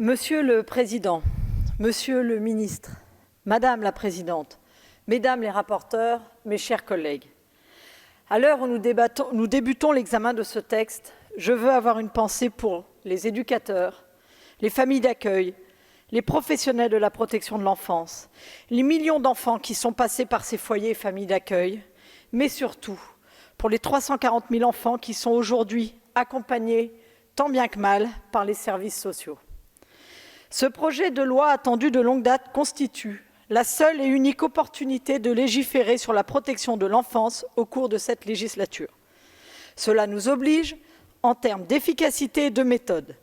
Monsieur le Président, Monsieur le Ministre, Madame la Présidente, Mesdames les rapporteurs, mes chers collègues, à l'heure où nous débutons l'examen de ce texte, je veux avoir une pensée pour les éducateurs, les familles d'accueil, les professionnels de la protection de l'enfance, les millions d'enfants qui sont passés par ces foyers et familles d'accueil, mais surtout pour les 340 000 enfants qui sont aujourd'hui accompagnés, tant bien que mal, par les services sociaux. Ce projet de loi attendu de longue date constitue la seule et unique opportunité de légiférer sur la protection de l'enfance au cours de cette législature. Cela nous oblige en termes d'efficacité et de méthode.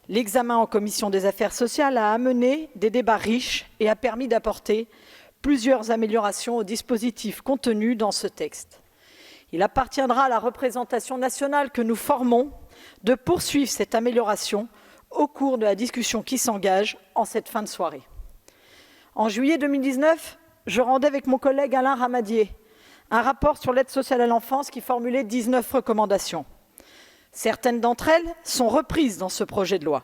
L'examen en commission des affaires sociales a amené des débats riches et a permis d'apporter plusieurs améliorations au dispositif contenu dans ce texte. Il appartiendra à la représentation nationale que nous formons de poursuivre cette amélioration au cours de la discussion qui s'engage en cette fin de soirée. En juillet 2019, je rendais avec mon collègue Alain Ramadier un rapport sur l'aide sociale à l'enfance qui formulait 19 recommandations. Certaines d'entre elles sont reprises dans ce projet de loi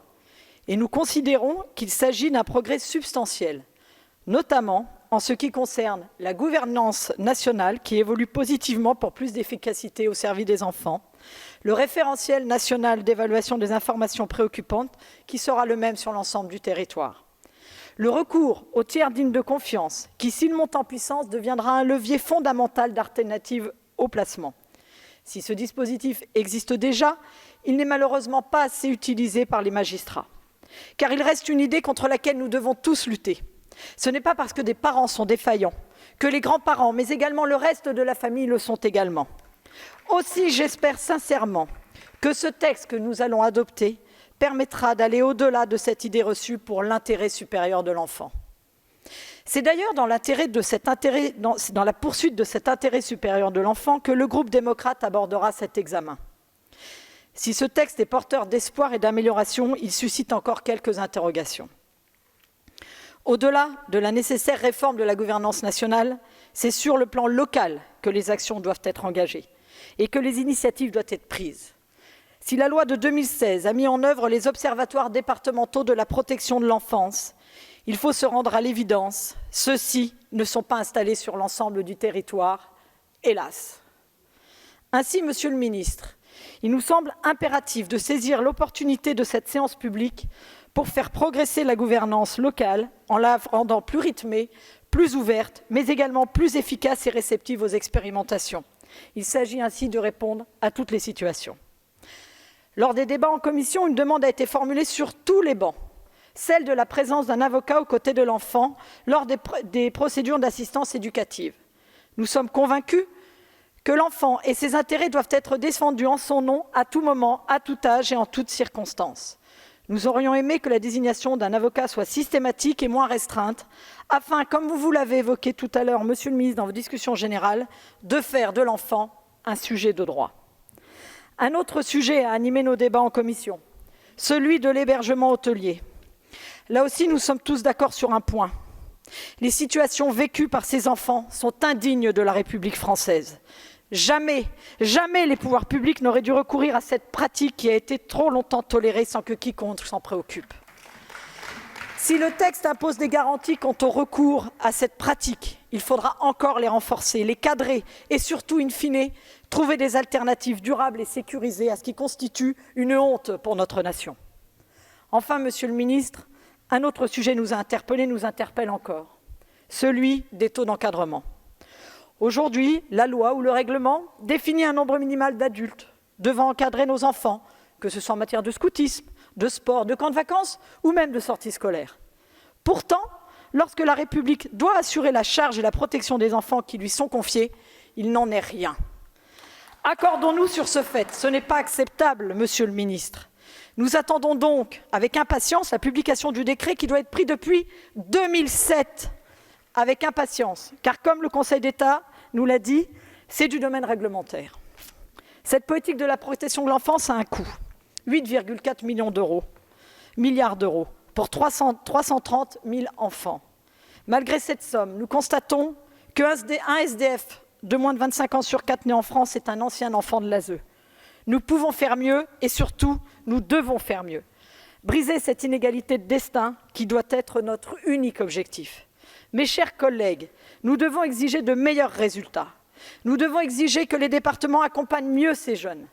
et nous considérons qu'il s'agit d'un progrès substantiel, notamment en ce qui concerne la gouvernance nationale qui évolue positivement pour plus d'efficacité au service des enfants, le référentiel national d'évaluation des informations préoccupantes qui sera le même sur l'ensemble du territoire. Le recours au tiers digne de confiance qui, s'il monte en puissance, deviendra un levier fondamental d'alternative au placement. Si ce dispositif existe déjà, il n'est malheureusement pas assez utilisé par les magistrats. Car il reste une idée contre laquelle nous devons tous lutter. Ce n'est pas parce que des parents sont défaillants que les grands-parents, mais également le reste de la famille le sont également. Aussi, j'espère sincèrement que ce texte que nous allons adopter permettra d'aller au-delà de cette idée reçue pour l'intérêt supérieur de l'enfant. C'est d'ailleurs dans la poursuite de cet intérêt supérieur de l'enfant que le groupe démocrate abordera cet examen. Si ce texte est porteur d'espoir et d'amélioration, il suscite encore quelques interrogations. Au-delà de la nécessaire réforme de la gouvernance nationale, c'est sur le plan local que les actions doivent être engagées et que les initiatives doivent être prises. Si la loi de 2016 a mis en œuvre les observatoires départementaux de la protection de l'enfance, il faut se rendre à l'évidence, ceux-ci ne sont pas installés sur l'ensemble du territoire, hélas. Ainsi, Monsieur le Ministre, il nous semble impératif de saisir l'opportunité de cette séance publique pour faire progresser la gouvernance locale en la rendant plus rythmée, plus ouverte, mais également plus efficace et réceptive aux expérimentations. Il s'agit ainsi de répondre à toutes les situations. Lors des débats en commission, une demande a été formulée sur tous les bancs, celle de la présence d'un avocat aux côtés de l'enfant lors des procédures d'assistance éducative. Nous sommes convaincus que l'enfant et ses intérêts doivent être défendus en son nom à tout moment, à tout âge et en toutes circonstances. Nous aurions aimé que la désignation d'un avocat soit systématique et moins restreinte, afin, comme vous l'avez évoqué tout à l'heure, Monsieur le Ministre, dans vos discussions générales, de faire de l'enfant un sujet de droit. Un autre sujet a animé nos débats en commission, celui de l'hébergement hôtelier. Là aussi, nous sommes tous d'accord sur un point. Les situations vécues par ces enfants sont indignes de la République française. Jamais, jamais les pouvoirs publics n'auraient dû recourir à cette pratique qui a été trop longtemps tolérée sans que quiconque s'en préoccupe. Si le texte impose des garanties quant au recours à cette pratique, il faudra encore les renforcer, les cadrer et surtout, in fine, trouver des alternatives durables et sécurisées à ce qui constitue une honte pour notre nation. Enfin, Monsieur le Ministre, un autre sujet nous interpelle encore, celui des taux d'encadrement. Aujourd'hui, la loi ou le règlement définit un nombre minimal d'adultes devant encadrer nos enfants, que ce soit en matière de scoutisme, de sport, de camps de vacances ou même de sorties scolaires. Pourtant, lorsque la République doit assurer la charge et la protection des enfants qui lui sont confiés, il n'en est rien. Accordons-nous sur ce fait, ce n'est pas acceptable, Monsieur le Ministre. Nous attendons donc avec impatience la publication du décret qui doit être pris depuis 2007, avec impatience, car comme le Conseil d'État nous l'a dit, c'est du domaine réglementaire. Cette politique de la protection de l'enfance a un coût, 8,4 milliards d'euros pour 330 000 enfants. Malgré cette somme, nous constatons qu'un SDF de moins de 25 ans sur 4 né en France est un ancien enfant de l'ASE. Nous pouvons faire mieux et surtout, nous devons faire mieux. Briser cette inégalité de destin qui doit être notre unique objectif. Mes chers collègues, nous devons exiger de meilleurs résultats. Nous devons exiger que les départements accompagnent mieux ces jeunes.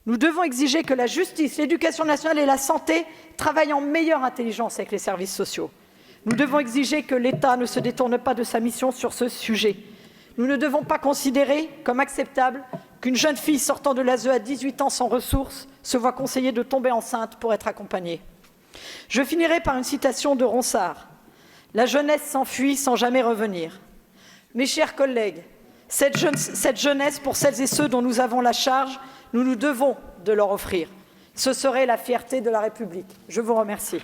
Nous devons exiger que la justice, l'éducation nationale et la santé travaillent en meilleure intelligence avec les services sociaux. Nous devons exiger que l'État ne se détourne pas de sa mission sur ce sujet. Nous ne devons pas considérer comme acceptable qu'une jeune fille sortant de l'ASE à 18 ans sans ressources se voit conseiller de tomber enceinte pour être accompagnée. Je finirai par une citation de Ronsard. « La jeunesse s'enfuit sans jamais revenir. » Mes chers collègues, cette jeunesse, pour celles et ceux dont nous avons la charge, nous nous devons de leur offrir. Ce serait la fierté de la République. Je vous remercie.